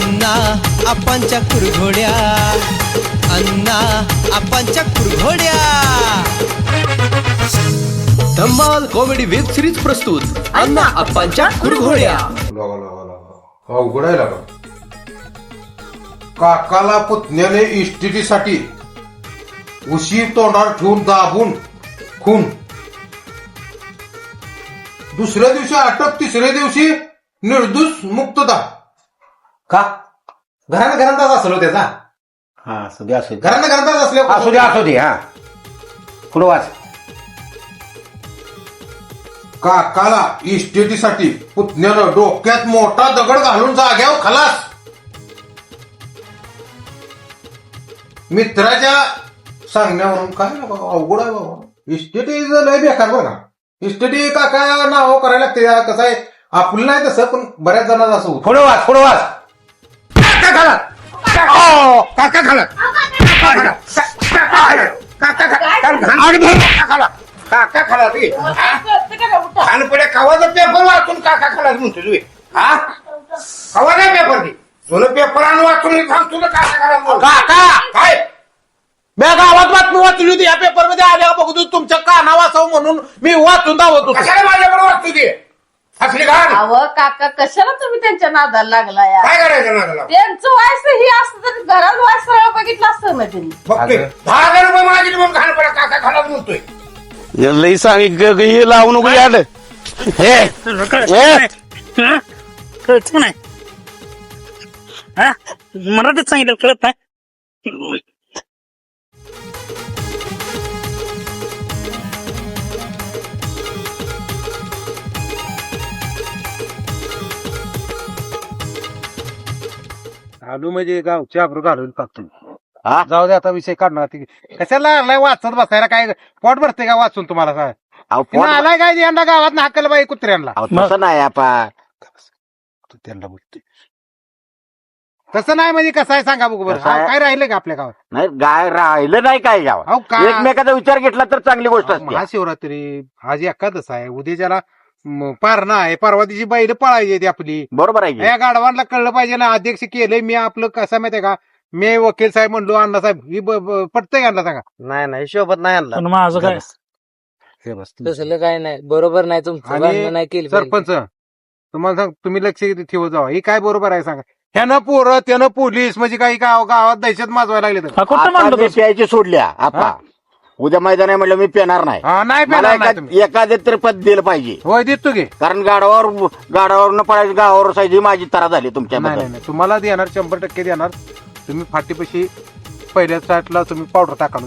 अण्णा आपांच्या कुरघोड्या, अण्णा आपांच्या कुरघोड्या. धम्माल comedy web series प्रस्तुत अण्णा आपांच्या कुरघोड्या. अवघड आहे लागा. काकाला पुतण्याने इस्टेटीसाठी उशीर तोंडावर ठेवून दाबून खून. दुसऱ्या दिवशी अटक, तिसऱ्या दिवशी निर्दोष मुक्तता. का घरात असलो त्याचा. हा असू दे असू दे घरात असल्या असू दे असू दे. हा पुढं वाच. काकाला इस्टेटीसाठी पुतण्यानं डोक्यात मोठा दगड घालून जाग्यावर खलास. मित्राच्या सांगण्यावरून काय अवघड आहे बाबा. इस्टेटी लय बेकार बघा. इस्टेटी काका नाव करायला लागते. कसं आहे आपलं नाही तसं, पण बऱ्याच जणांना असं होतं. पुढं वाच पुढं वाच. काका खालात काका खालात काका खालात खानपड्या कवाचा पेपर वाचून काका खालात म्हणतो तुम्ही. हा कवा नाही पेपर दे तुला पेपर आणून वाचून सांगतो ना काका खालात. काका काय मी गावात बातमी वाचली होती. या पेपर मध्ये आल्या बघतो तुमच्या काना वाचावं म्हणून मी वाचून दावतो. कशाला माझ्याकडे वाचतो ते असली घाण. अहो काका कशाला तुम्ही त्यांच्या नादाला लागला या. काय करायचं नादाला. त्यांचं वायस ही असतं तर घरात वायस सगळं बघितलं असतं ना त्यांनी. बघतोय 10,000 रुपये मागितले म्हणून खानपडा काका खालात म्हणतोय. लई सांग लावू नको याड. कळत नाही. मराठीत सांगितलं कळत नाही. आलू म्हणजे गावची आबरू घालून टाकतो. हा? जाऊ दे आता विषय काढणार. कशाला लागलाय वाचत बसायला. काय पोट भरते का वाचून तुम्हाला काय. अहो, पोट- आलाय काय यंदा गावात हाकल बाई कुत्र्यांना. अहो, तसं नाही आपा. तू त्यांना बोलतोय तसं नाही म्हणजे कसं आहे सांगा बघू बरं. कसं आहे? काय राहिलं का आपल्या गावात. नाही गाय राहिलं नाही काय अहो, गावात. काय? एकमेकाचा विचार घेतला तर चांगली गोष्ट असते. महाशिवरात्री आज एकादश आहे. उद्याच्याला पारणा आहे. परवा दिवशी बैल पळायची ती आपली. बरोबर आहे की? या गाडवांना कळलं पाहिजे ना. अध्यक्ष केलंय मी आपलं कसं माहितीये का. मी वकील साहेब म्हणलो अण्णा साहेब ही पटतंय का अण्णा सांगा. नाही नाही शोभत नाही आणला. पण माझं काय हे बस तसलं काय नाही. बरोबर नाही तुमचं. आणि भांडणं नाही केली पाहिजे. सरपंच तुम्हाला सांग तुम्ही लक्ष ठेवत जावा. ही काय बरोबर आहे सांगा. ह्यानं पोरं त्यानं पोलीस म्हणजे काही गावात दहशत माजवायला लागले तर. कुठं आता मांडलं मी तसं? प्यायची सोडल्या आपा. उद्या मैदान आहे म्हटलं मी पेणार नाही. हा नाही मला पेणार नाही तुम्ही. एखादे तरी पद दिलं पाहिजे. होय देतो की. कारण गाडावर न पडायची गावावर सायची माझी तरा झाली तुमच्या नाही नाही नाही. तुम्हाला देणार 100% देणार. तुम्ही फाटीपाशी पहिल्या साईडला तुम्ही पावडर टाका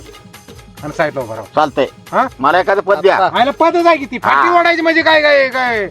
आणि साईडला उभा राहा. चालतंय. हा? मला एखादं पद द्या. आयला पदच आहे की ती फाटी हा. ओढायची म्हणजे काय काय काय